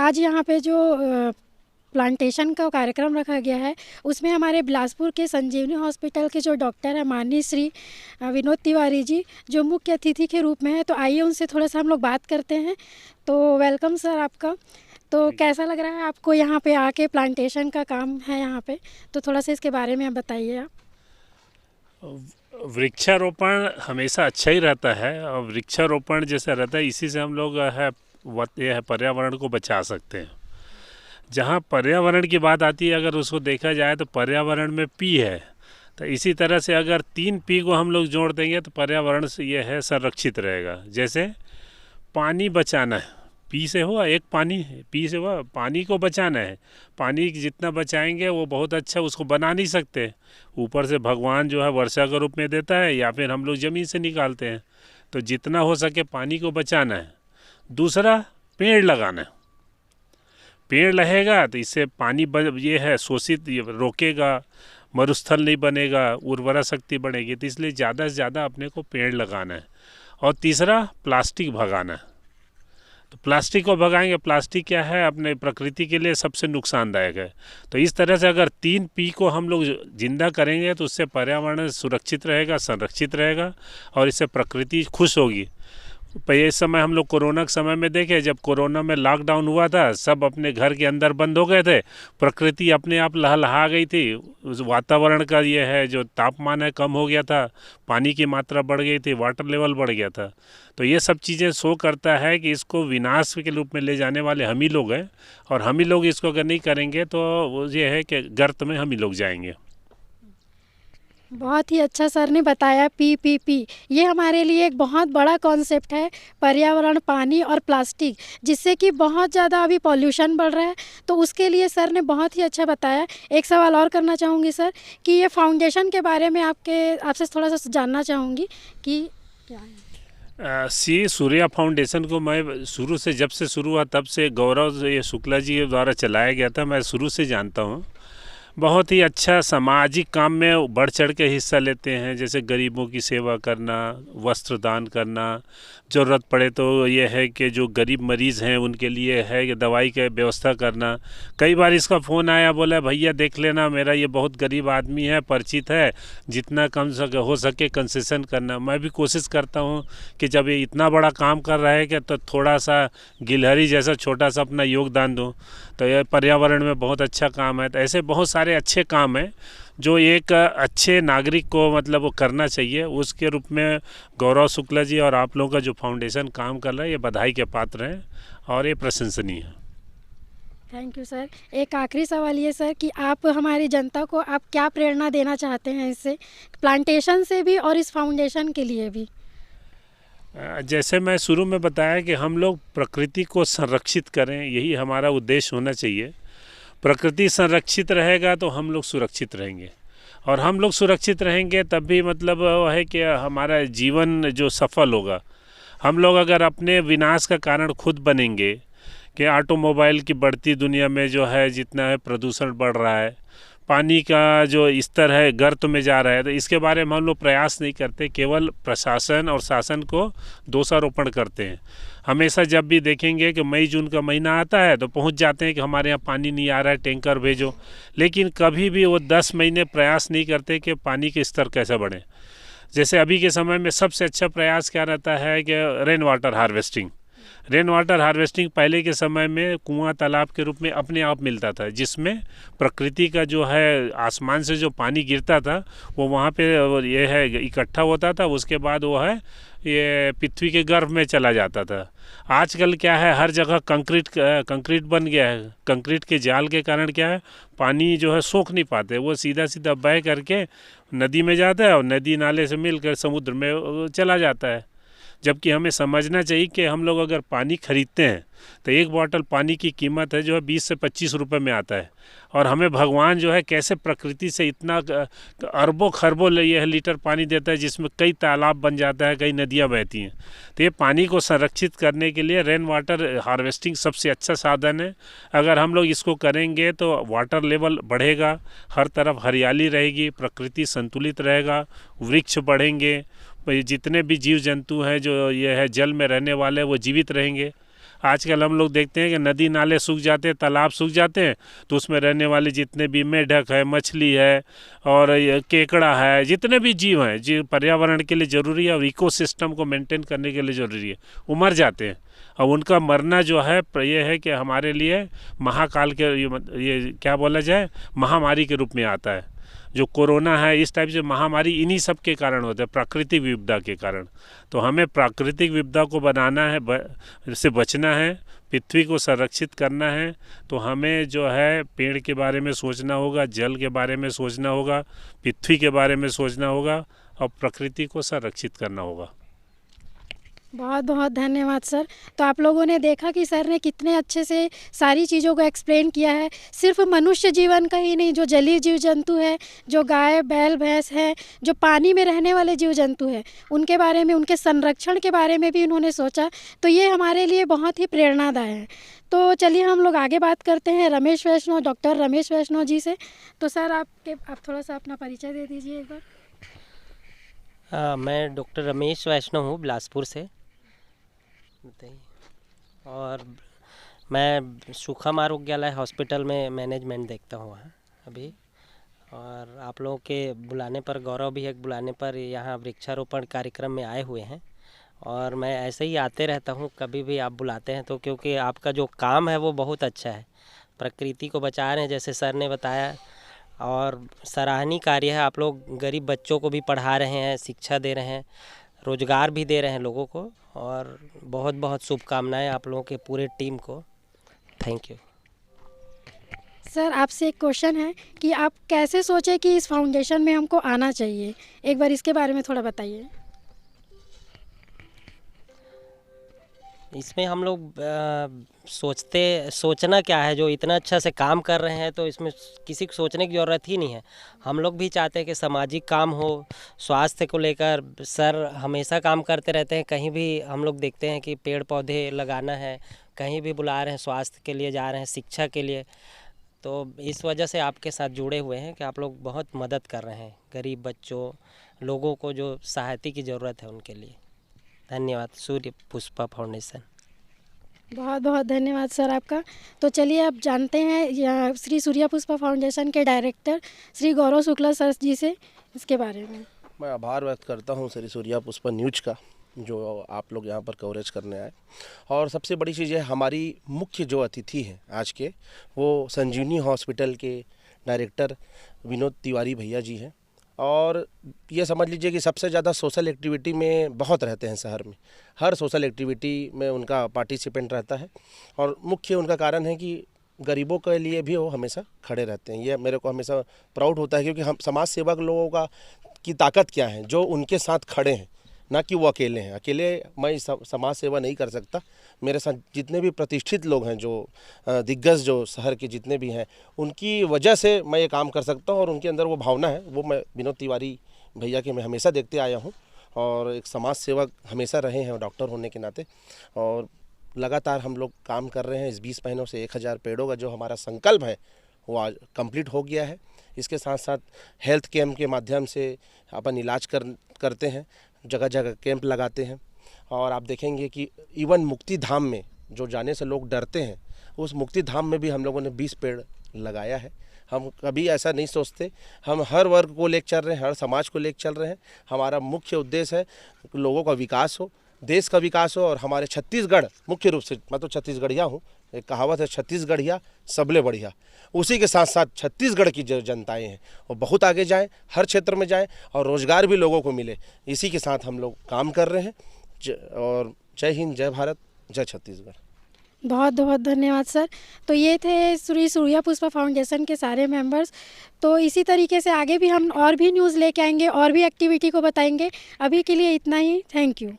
आज यहाँ पे जो प्लांटेशन का कार्यक्रम रखा गया है उसमें हमारे बिलासपुर के संजीवनी हॉस्पिटल के जो डॉक्टर हैं माननीय श्री विनोद तिवारी जी जो मुख्य अतिथि के रूप में है, तो आइए उनसे थोड़ा सा हम लोग बात करते हैं। तो वेलकम सर आपका। तो कैसा लग रहा है आपको यहाँ पे आके? प्लांटेशन का काम है यहाँ पे, तो थोड़ा सा इसके बारे में आप बताइए आप। वृक्षारोपण हमेशा अच्छा ही रहता है और वृक्षारोपण जैसा रहता है इसी से हम लोग पर्यावरण को बचा सकते हैं। जहाँ पर्यावरण की बात आती है अगर उसको देखा जाए तो पर्यावरण में पी है, तो इसी तरह से अगर 3 पी को हम लोग जोड़ देंगे तो पर्यावरण से ये है संरक्षित रहेगा। जैसे पानी बचाना है, पी से हुआ एक पानी, पी से हुआ पानी को बचाना है। पानी जितना बचाएंगे वो बहुत अच्छा, उसको बना नहीं सकते, ऊपर से भगवान जो है वर्षा के रूप में देता है या फिर हम लोग ज़मीन से निकालते हैं। तो जितना हो सके पानी को बचाना है। दूसरा पेड़ लगाना है। पेड़ रहेगा तो इससे पानी ये है शोषित रोकेगा, मरुस्थल नहीं बनेगा, उर्वरा शक्ति बढ़ेगी। तो इसलिए ज़्यादा से ज़्यादा अपने को पेड़ लगाना है। और तीसरा प्लास्टिक भगाना है। तो प्लास्टिक को भगाएंगे, प्लास्टिक क्या है अपने प्रकृति के लिए सबसे नुकसानदायक है। तो इस तरह से अगर 3 पी को हम लोग जिंदा करेंगे तो उससे पर्यावरण सुरक्षित रहेगा, संरक्षित रहेगा और इससे प्रकृति खुश होगी। इस समय हम लोग कोरोना के समय में देखे, जब कोरोना में लॉकडाउन हुआ था, सब अपने घर के अंदर बंद हो गए थे, प्रकृति अपने आप लहलहा गई थी। उस वातावरण का ये है जो तापमान है कम हो गया था, पानी की मात्रा बढ़ गई थी, वाटर लेवल बढ़ गया था। तो ये सब चीज़ें शो करता है कि इसको विनाश के रूप में ले जाने वाले हम ही लोग हैं, और हम ही लोग इसको अगर नहीं करेंगे तो वो ये है कि गर्त में हम ही लोग जाएंगे। बहुत ही अच्छा सर ने बताया। पी ये हमारे लिए एक बहुत बड़ा कॉन्सेप्ट है, पर्यावरण, पानी और प्लास्टिक, जिससे कि बहुत ज़्यादा अभी पॉल्यूशन बढ़ रहा है। तो उसके लिए सर ने बहुत ही अच्छा बताया। एक सवाल और करना चाहूँगी सर कि ये फाउंडेशन के बारे में आपसे थोड़ा सा जानना चाहूँगी कि क्या है। सूर्या फाउंडेशन को मैं शुरू से, जब से शुरू हुआ तब से गौरव ये शुक्ला जी के द्वारा चलाया गया था, मैं शुरू से जानता हूँ। बहुत ही अच्छा सामाजिक काम में बढ़ चढ़ के हिस्सा लेते हैं, जैसे गरीबों की सेवा करना, वस्त्र दान करना, ज़रूरत पड़े तो ये है कि जो गरीब मरीज़ हैं उनके लिए है कि दवाई की व्यवस्था करना। कई बार इसका फ़ोन आया, बोला भैया देख लेना मेरा ये बहुत गरीब आदमी है, परिचित है, जितना कम हो सके कंसेशन करना। मैं भी कोशिश करता हूँ कि जब ये इतना बड़ा काम कर रहा है कि तो थोड़ा सा गिलहरी जैसा छोटा सा अपना योगदान दूँ। तो ये पर्यावरण में बहुत अच्छा काम है। तो ऐसे बहुत सारे अच्छे काम हैं जो एक अच्छे नागरिक को मतलब वो करना चाहिए। उसके रूप में गौरव शुक्ला जी और आप लोगों का जो फाउंडेशन काम कर रहा है ये बधाई के पात्र हैं और ये प्रशंसनीय है। Thank you sir. एक आखिरी सवाल ये सर कि आप हमारी जनता को आप क्या प्रेरणा देना चाहते हैं इससे, प्लांटेशन से भी और इस फाउंडेशन के लिए भी? जैसे मैं शुरू में बताया कि हम लोग प्रकृति को संरक्षित करें, यही हमारा उद्देश्य होना चाहिए। प्रकृति संरक्षित रहेगा तो हम लोग सुरक्षित रहेंगे, और हम लोग सुरक्षित रहेंगे तब भी मतलब वो है कि हमारा जीवन जो सफल होगा। हम लोग अगर अपने विनाश का कारण खुद बनेंगे कि ऑटोमोबाइल की बढ़ती दुनिया में जो है जितना है प्रदूषण बढ़ रहा है, पानी का जो स्तर है गर्त में जा रहा है, तो इसके बारे में हम लोग प्रयास नहीं करते, केवल प्रशासन और शासन को दोषारोपण करते हैं। हमेशा जब भी देखेंगे कि मई जून का महीना आता है तो पहुंच जाते हैं कि हमारे यहाँ पानी नहीं आ रहा है, टैंकर भेजो, लेकिन कभी भी वो 10 महीने प्रयास नहीं करते कि पानी के स्तर कैसे बढ़े। जैसे अभी के समय में सबसे अच्छा प्रयास क्या रहता है कि rain water harvesting. Rain water harvesting पहले के समय में कुआं तालाब के रूप में अपने आप मिलता था, जिसमें प्रकृति का जो है आसमान से जो पानी गिरता था वो वहाँ पे ये है इकट्ठा होता था, उसके बाद वो है ये पृथ्वी के गर्भ में चला जाता था। आजकल क्या है हर जगह कंक्रीट बन गया है। कंक्रीट के जाल के कारण क्या है पानी जो है सोख नहीं पाते, वो सीधा सीधा बह करके नदी में जाता है और नदी नाले से मिलकर समुद्र में चला जाता है। जबकि हमें समझना चाहिए कि हम लोग अगर पानी खरीदते हैं तो एक बॉटल पानी की कीमत है जो है 20 से 25 रुपए में आता है, और हमें भगवान जो है कैसे प्रकृति से इतना अरबों खरबों ये लीटर पानी देता है, जिसमें कई तालाब बन जाता है, कई नदियाँ बहती हैं। तो ये पानी को संरक्षित करने के लिए रेन वाटर हार्वेस्टिंग सबसे अच्छा साधन है। अगर हम लोग इसको करेंगे तो वाटर लेवल बढ़ेगा, हर तरफ हरियाली रहेगी, प्रकृति संतुलित रहेगा, वृक्ष बढ़ेंगे, जितने भी जीव जंतु हैं जो ये है जल में रहने वाले वो जीवित रहेंगे। आजकल हम लोग देखते हैं कि नदी नाले सूख जाते हैं, तालाब सूख जाते हैं, तो उसमें रहने वाले जितने भी मेढक है, मछली है और ये केकड़ा है, जितने भी जीव हैं जो पर्यावरण के लिए ज़रूरी है और इकोसिस्टम को मेंटेन करने के लिए ज़रूरी है, वो मर जाते हैं। और उनका मरना जो है ये है कि हमारे लिए महाकाल के ये क्या बोला जाए, महामारी के रूप में आता है। जो कोरोना है, इस टाइप से महामारी इन्हीं सब के कारण होता है, प्राकृतिक विपदा के कारण। तो हमें प्राकृतिक विपदा को बनाना है, इससे बचना है, पृथ्वी को संरक्षित करना है। तो हमें जो है पेड़ के बारे में सोचना होगा, जल के बारे में सोचना होगा, पृथ्वी के बारे में सोचना होगा और प्रकृति को संरक्षित करना होगा। बहुत बहुत धन्यवाद सर। तो आप लोगों ने देखा कि सर ने कितने अच्छे से सारी चीज़ों को एक्सप्लेन किया है। सिर्फ मनुष्य जीवन का ही नहीं, जो जलीय जीव जंतु है, जो गाय बैल भैंस है, जो पानी में रहने वाले जीव जंतु है, उनके बारे में, उनके संरक्षण के बारे में भी उन्होंने सोचा। तो ये हमारे लिए बहुत ही प्रेरणादायक है। तो चलिए हम लोग आगे बात करते हैं रमेश वैष्णव, डॉक्टर रमेश वैष्णव जी से। तो सर आप थोड़ा सा अपना परिचय दे दीजिए एक बार। मैं डॉक्टर रमेश वैष्णव हूँ, बिलासपुर से। और मैं सुखम आरोग्यालय हॉस्पिटल में मैनेजमेंट देखता हूँ वहाँ अभी। और आप लोगों के बुलाने पर, गौरव भी है बुलाने पर, यहाँ वृक्षारोपण कार्यक्रम में आए हुए हैं। और मैं ऐसे ही आते रहता हूँ, कभी भी आप बुलाते हैं तो, क्योंकि आपका जो काम है वो बहुत अच्छा है, प्रकृति को बचा रहे हैं जैसे सर ने बताया। और सराहनीय कार्य है, आप लोग गरीब बच्चों को भी पढ़ा रहे हैं, शिक्षा दे रहे हैं, रोजगार भी दे रहे हैं लोगों को। और बहुत बहुत शुभकामनाएं आप लोगों के पूरे टीम को। Thank you sir. आपसे एक क्वेश्चन है कि आप कैसे सोचे कि इस फाउंडेशन में हमको आना चाहिए, एक बार इसके बारे में थोड़ा बताइए। इसमें हम लोग सोचना क्या है, जो इतना अच्छा से काम कर रहे हैं तो इसमें किसी को सोचने की ज़रूरत ही नहीं है। हम लोग भी चाहते हैं कि सामाजिक काम हो, स्वास्थ्य को लेकर सर हमेशा काम करते रहते हैं। कहीं भी हम लोग देखते हैं कि पेड़ पौधे लगाना है, कहीं भी बुला रहे हैं, स्वास्थ्य के लिए जा रहे हैं, शिक्षा के लिए। तो इस वजह से आपके साथ जुड़े हुए हैं कि आप लोग बहुत मदद कर रहे हैं गरीब बच्चों, लोगों को जो सहायता की ज़रूरत है उनके लिए। धन्यवाद सूर्य पुष्पा फाउंडेशन। बहुत बहुत धन्यवाद सर आपका। तो चलिए अब जानते हैं श्री सूर्या पुष्पा फाउंडेशन के डायरेक्टर श्री गौरव शुक्ला सर जी से इसके बारे में। मैं आभार व्यक्त करता हूं श्री सूर्या पुष्पा न्यूज का, जो आप लोग यहां पर कवरेज करने आए। और सबसे बड़ी चीज़ है, हमारी मुख्य जो अतिथि हैं आज के, वो संजीवनी हॉस्पिटल के डायरेक्टर विनोद तिवारी भैया जी हैं। और ये समझ लीजिए कि सबसे ज़्यादा सोशल एक्टिविटी में बहुत रहते हैं शहर में, हर सोशल एक्टिविटी में उनका पार्टिसिपेंट रहता है। और मुख्य उनका कारण है कि गरीबों के लिए भी वो हमेशा खड़े रहते हैं। ये मेरे को हमेशा प्राउड होता है, क्योंकि हम समाज सेवक लोगों की ताकत क्या है, जो उनके साथ खड़े हैं, ना कि वो अकेले हैं। अकेले मैं समाज सेवा नहीं कर सकता। मेरे साथ जितने भी प्रतिष्ठित लोग हैं, जो दिग्गज जो शहर के जितने भी हैं, उनकी वजह से मैं ये काम कर सकता हूँ। और उनके अंदर वो भावना है, वो मैं विनोद तिवारी भैया के मैं हमेशा देखते आया हूँ। और एक समाज सेवक हमेशा रहे हैं डॉक्टर होने के नाते। और लगातार हम लोग काम कर रहे हैं। इस 20 महीनों से 1000 पेड़ों का जो हमारा संकल्प है वो आज कंप्लीट हो गया है। इसके साथ साथ हेल्थ कैंप के माध्यम से अपन इलाज करते हैं, जगह जगह कैंप लगाते हैं। और आप देखेंगे कि इवन मुक्ति धाम में जो जाने से लोग डरते हैं, उस मुक्ति धाम में भी हम लोगों ने 20 पेड़ लगाया है। हम कभी ऐसा नहीं सोचते, हम हर वर्ग को लेकर चल रहे हैं, हर समाज को लेकर चल रहे हैं। हमारा मुख्य उद्देश्य है लोगों का विकास हो, देश का विकास हो। और हमारे छत्तीसगढ़, मुख्य रूप से मैं तो छत्तीसगढ़िया हूँ, एक कहावत है छत्तीसगढ़िया सबले बढ़िया। उसी के साथ साथ छत्तीसगढ़ की जो जनताएं हैं वो बहुत आगे जाएं, हर क्षेत्र में जाएं और रोज़गार भी लोगों को मिले। इसी के साथ हम लोग काम कर रहे हैं। और जय हिंद, जय भारत, जय छत्तीसगढ़। बहुत बहुत धन्यवाद सर। तो ये थे श्री सूर्या पुष्पा फाउंडेशन के सारे मेंबर्स। तो इसी तरीके से आगे भी हम और भी न्यूज़ लेके आएंगे और भी एक्टिविटी को बताएंगे। अभी के लिए इतना ही। Thank you.